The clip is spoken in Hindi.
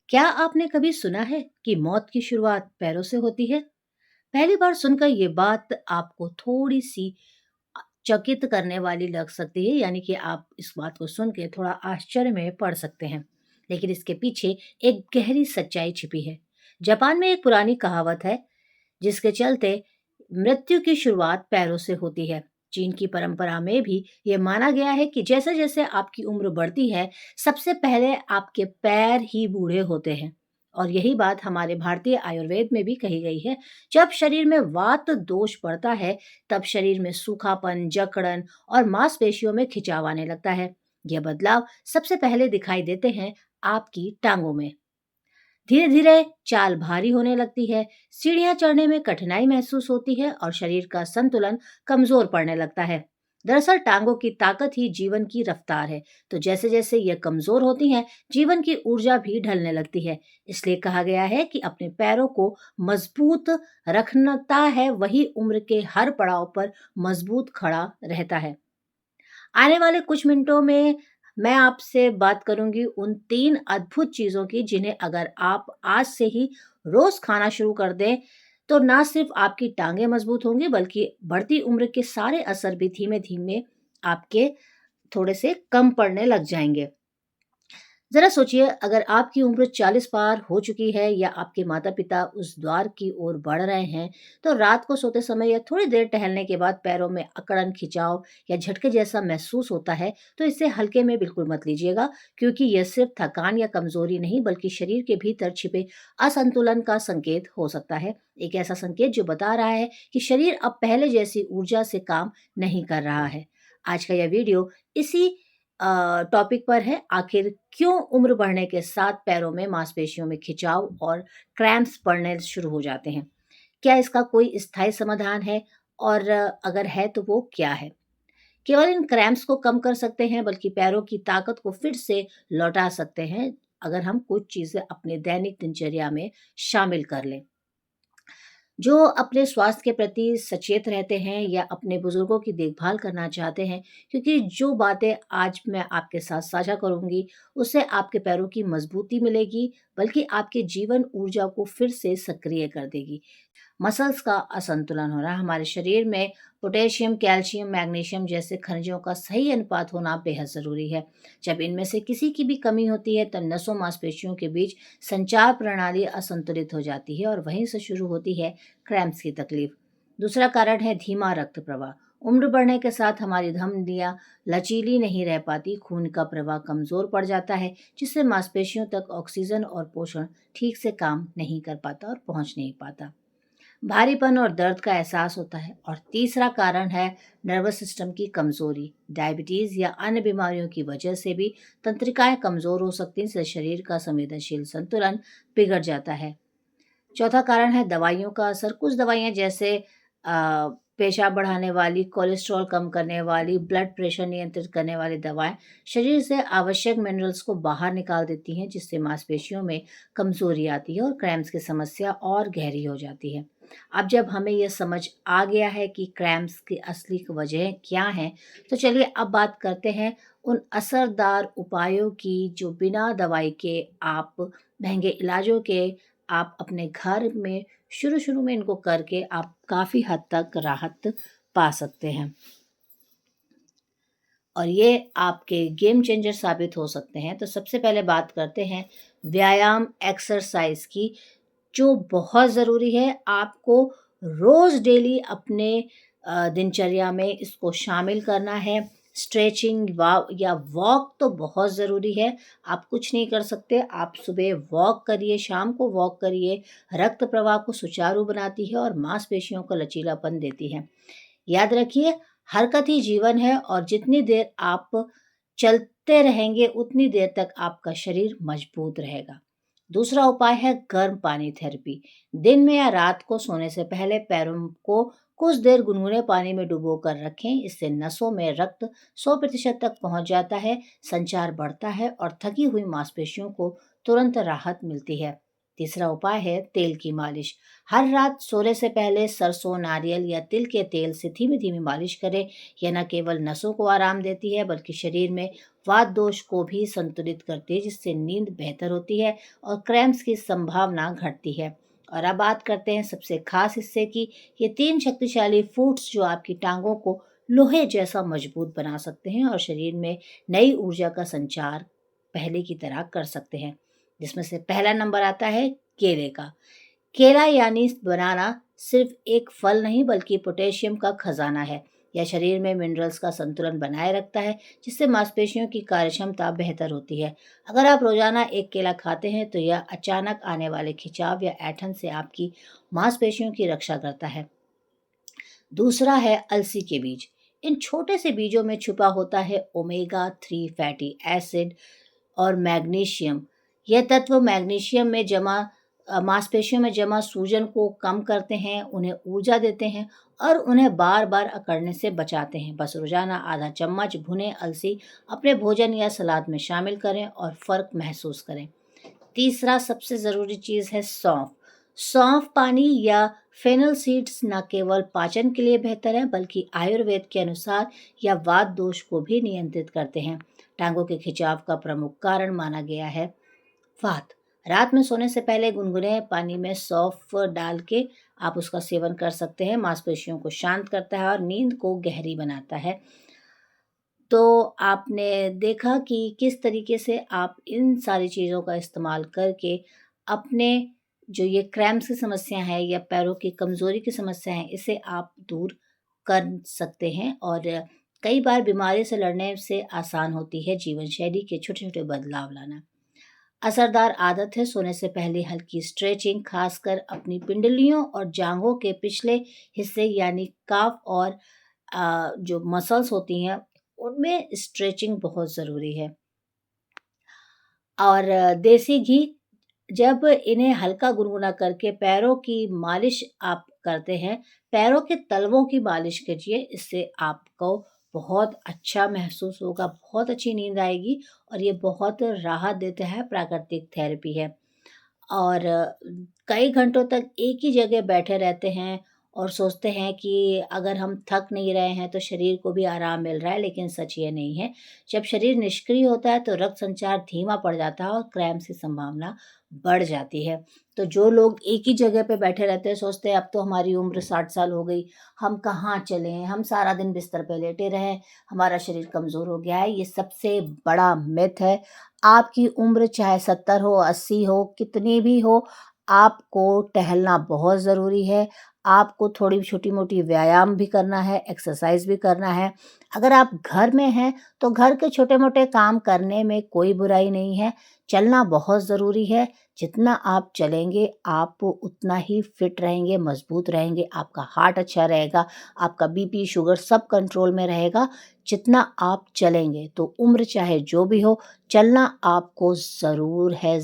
क्या आपने कभी सुना है कि मौत की शुरुआत पैरों से होती है? पहली बार सुनकर ये बात आपको थोड़ी-सी चकित करने वाली लग सकती है, यानी कि आप इस बात को सुन के थोड़ा आश्चर्य में पड़ सकते हैं। लेकिन इसके पीछे एक गहरी सच्चाई छिपी है। जापान में एक पुरानी कहावत है, जिसके चलते मृत्यु की शुरुआत पैरों से होती है। चीन की परंपरा में भी ये माना गया है कि जैसे-जैसे आपकी उम्र बढ़ती है, सबसे पहले आपके पैर ही बूढ़े होते हैं। और यही बात हमारे भारतीय आयुर्वेद में भी कही गई है। जब शरीर में वात दोष बढ़ता है, तब शरीर में सूखापन, जकड़न और मांसपेशियों में खिंचाव आने लगता है। यह बदलाव सबसे पहले दिखाई देते हैं आपकी टांगों में। धीरे धीरे चाल भारी होने लगती है, सीढ़ियां चढ़ने में कठिनाई महसूस होती है और शरीर का संतुलन कमजोर पड़ने लगता है। दरअसल टांगों की ताकत ही जीवन की रफ्तार है। तो जैसे जैसे ये कमजोर होती हैं, जीवन की ऊर्जा भी ढलने लगती है। इसलिए कहा गया है कि अपने पैरों को मजबूत रखता है, वही उम्र के हर पड़ाव पर मजबूत खड़ा रहता है। आने वाले कुछ मिनटों में मैं आपसे बात करूंगी उन 3 अद्भुत चीज़ों की, जिन्हें अगर आप आज से ही रोज़ खाना शुरू कर दें, तो ना सिर्फ़ आपकी टाँगें मज़बूत होंगी, बल्कि बढ़ती उम्र के सारे असर भी धीमे-धीमे आपके थोड़े से कम पड़ने लग जाएँगे। ज़रा सोचिए, अगर आपकी उम्र 40 पार हो चुकी है या आपके माता-पिता उस द्वार की ओर बढ़ रहे हैं, तो रात को सोते समय या थोड़ी देर टहलने के बाद पैरों में अकड़न, खिंचाव या झटके जैसा महसूस होता है, तो इसे हल्के में बिल्कुल मत लीजिएगा, क्योंकि यह सिर्फ थकान या कमज़ोरी नहीं, बल्कि शरीर के भीतर छिपे असंतुलन का संकेत हो सकता है। एक ऐसा संकेत जो बता रहा है कि शरीर अब पहले जैसी ऊर्जा से काम नहीं कर रहा है। आज का यह वीडियो इसी टॉपिक पर है, आखिर क्यों उम्र बढ़ने के साथ पैरों में मांसपेशियों में खिंचाव और क्रैम्प्स पड़ने शुरू हो जाते हैं। क्या इसका कोई स्थायी समाधान है, और अगर है तो वो क्या है? केवल इन क्रैम्प्स को कम कर सकते हैं, बल्कि पैरों की ताकत को फिर से लौटा सकते हैं, अगर हम कुछ चीजें अपने दैनिक दिनचर्या में शामिल कर लें। जो अपने स्वास्थ्य के प्रति सचेत रहते हैं या अपने बुजुर्गों की देखभाल करना चाहते हैं, क्योंकि जो बातें आज मैं आपके साथ साझा करूंगी, उससे आपके पैरों की मजबूती मिलेगी, बल्कि आपके जीवन ऊर्जा को फिर से सक्रिय कर देगी। मसल्स का असंतुलन हो रहा है, हमारे शरीर में पोटेशियम, कैल्शियम, मैग्नीशियम जैसे खनिजों का सही अनुपात होना बेहद ज़रूरी है। जब इनमें से किसी की भी कमी होती है, तब नसों मांसपेशियों के बीच संचार प्रणाली असंतुलित हो जाती है और वहीं से शुरू होती है क्रैम्प्स की तकलीफ। दूसरा कारण है धीमा रक्त प्रवाह। उम्र बढ़ने के साथ हमारी धमनियां लचीली नहीं रह पाती, खून का प्रवाह कमजोर पड़ जाता है, जिससे मांसपेशियों तक ऑक्सीजन और पोषण ठीक से काम नहीं कर पाता और पहुंच नहीं पाता। भारीपन और दर्द का एहसास होता है। और तीसरा कारण है नर्वस सिस्टम की कमजोरी। डायबिटीज या अन्य बीमारियों की वजह से भी तंत्रिकाएं कमजोर हो सकती हैं, इससे शरीर का संवेदनशील संतुलन बिगड़ जाता है। चौथा कारण है दवाइयों का असर। कुछ दवाइयाँ जैसे पेशाब बढ़ाने वाली, कोलेस्ट्रॉल कम करने वाली, ब्लड प्रेशर नियंत्रित करने वाली दवाएं शरीर से आवश्यक मिनरल्स को बाहर निकाल देती हैं, जिससे मांसपेशियों में कमजोरी आती है और क्रैम्प्स की समस्या और गहरी हो जाती है। अब जब हमें यह समझ आ गया है कि क्रैम्प्स की असली वजह क्या है, तो चलिए अब बात करते हैं उन असरदार उपायों की, जो बिना दवाई के, आप महंगे इलाजों के, आप अपने घर में शुरू-शुरू में इनको करके आप काफ़ी हद तक राहत पा सकते हैं। और ये आपके गेम चेंजर साबित हो सकते हैं। तो सबसे पहले बात करते हैं व्यायाम, एक्सरसाइज की, जो बहुत ज़रूरी है। आपको रोज़ डेली अपने दिनचर्या में इसको शामिल करना है। स्ट्रेचिंग या वॉक तो बहुत ज़रूरी है। आप कुछ नहीं कर सकते, आप सुबह वॉक करिए, शाम को वॉक करिए। रक्त प्रवाह को सुचारू बनाती है और मांसपेशियों को लचीलापन देती है। याद रखिए, हरकत ही जीवन है, और जितनी देर आप चलते रहेंगे, उतनी देर तक आपका शरीर मजबूत रहेगा। दूसरा उपाय है गर्म पानी थेरेपी। दिन में या रात को सोने से पहले पैरों को कुछ देर गुनगुने पानी में डुबो कर रखें। इससे नसों में रक्त 100% तक पहुंच जाता है, संचार बढ़ता है और थकी हुई मांसपेशियों को तुरंत राहत मिलती है। तीसरा उपाय है तेल की मालिश। हर रात सोने से पहले सरसों, नारियल या तिल के तेल से धीमी-धीमी मालिश करें। यह न केवल नसों को आराम देती है बल्कि शरीर में वात दोष को भी संतुलित करती है, जिससे नींद बेहतर होती है और क्रैम्प्स की संभावना घटती है। और अब बात करते हैं सबसे खास हिस्से की। ये 3 शक्तिशाली फूड्स जो आपकी टांगों को लोहे जैसा मजबूत बना सकते हैं और शरीर में नई ऊर्जा का संचार पहले की तरह कर सकते हैं। जिसमें से पहला नंबर आता है केले का। केला यानी बनाना सिर्फ एक फल नहीं बल्कि पोटेशियम का खजाना है। यह शरीर में मिनरल्स का संतुलन बनाए रखता है, जिससे मांसपेशियों की कार्यक्षमता बेहतर होती है। अगर आप रोजाना एक केला खाते हैं तो यह अचानक आने वाले खिंचाव या ऐंठन से आपकी मांसपेशियों की रक्षा करता है। दूसरा है अलसी के बीज। इन छोटे से बीजों में छुपा होता है ओमेगा 3 फैटी एसिड और मैग्नीशियम। यह तत्व मैग्नीशियम में मांसपेशियों में जमा सूजन को कम करते हैं, उन्हें ऊर्जा देते हैं और उन्हें बार-बार अकड़ने से बचाते हैं। बस रोजाना आधा चम्मच भुने अलसी अपने भोजन या सलाद में शामिल करें और फ़र्क महसूस करें। तीसरा सबसे ज़रूरी चीज़ है सौंफ। सौंफ पानी या फेनल सीड्स न केवल पाचन के लिए बेहतर है बल्कि आयुर्वेद के अनुसार यह वात दोष को भी नियंत्रित करते हैं। टांगों के खिंचाव का प्रमुख कारण माना गया है वात। रात में सोने से पहले गुनगुने पानी में सौंफ डाल के आप उसका सेवन कर सकते हैं। मांसपेशियों को शांत करता है और नींद को गहरी बनाता है। तो आपने देखा कि किस तरीके से आप इन सारी चीज़ों का इस्तेमाल करके अपने जो ये क्रैम्प्स की समस्या है या पैरों की कमज़ोरी की समस्या है, इसे आप दूर कर सकते हैं। और कई बार बीमारी से लड़ने से आसान होती है जीवन शैली के छोटे-छोटे बदलाव लाना। असरदार आदत है सोने से पहले हल्की स्ट्रेचिंग, खासकर अपनी पिंडलियों और जांघों के पिछले हिस्से यानी काफ और जो मसल्स होती हैं उनमें स्ट्रेचिंग बहुत ज़रूरी है। और देसी घी, जब इन्हें हल्का गुनगुना करके पैरों की मालिश आप करते हैं, पैरों के तलवों की मालिश कीजिए। इससे आपको बहुत अच्छा महसूस होगा, बहुत अच्छी नींद आएगी और ये बहुत राहत देता है, प्राकृतिक थेरेपी है। और कई घंटों तक एक ही जगह बैठे रहते हैं और सोचते हैं कि अगर हम थक नहीं रहे हैं तो शरीर को भी आराम मिल रहा है, लेकिन सच ये नहीं है। जब शरीर निष्क्रिय होता है तो रक्त संचार धीमा पड़ जाता है और क्रैम्प्स की संभावना बढ़ जाती है। तो जो लोग एक ही जगह पे बैठे रहते हैं, सोचते हैं अब तो हमारी उम्र 60 साल हो गई, हम कहाँ चलें, हम सारा दिन बिस्तर पे लेटे रहें, हमारा शरीर कमज़ोर हो गया है, ये सबसे बड़ा मिथ है। आपकी उम्र चाहे 70 हो, 80 हो, कितनी भी हो, आपको टहलना बहुत ज़रूरी है। आपको थोड़ी छोटी-मोटी व्यायाम भी करना है, एक्सरसाइज़ भी करना है। अगर आप घर में हैं, तो घर के छोटे-मोटे काम करने में कोई बुराई नहीं है। चलना बहुत ज़रूरी है। जितना आप चलेंगे, आप उतना ही फिट रहेंगे, मज़बूत रहेंगे, आपका हार्ट अच्छा रहेगा, आपका बीपी, शुगर सब कंट्रोल में रहेगा। जितना आप चलेंगे, तो उम्र चाहे जो भी हो, चलना आपको ज़रूर है।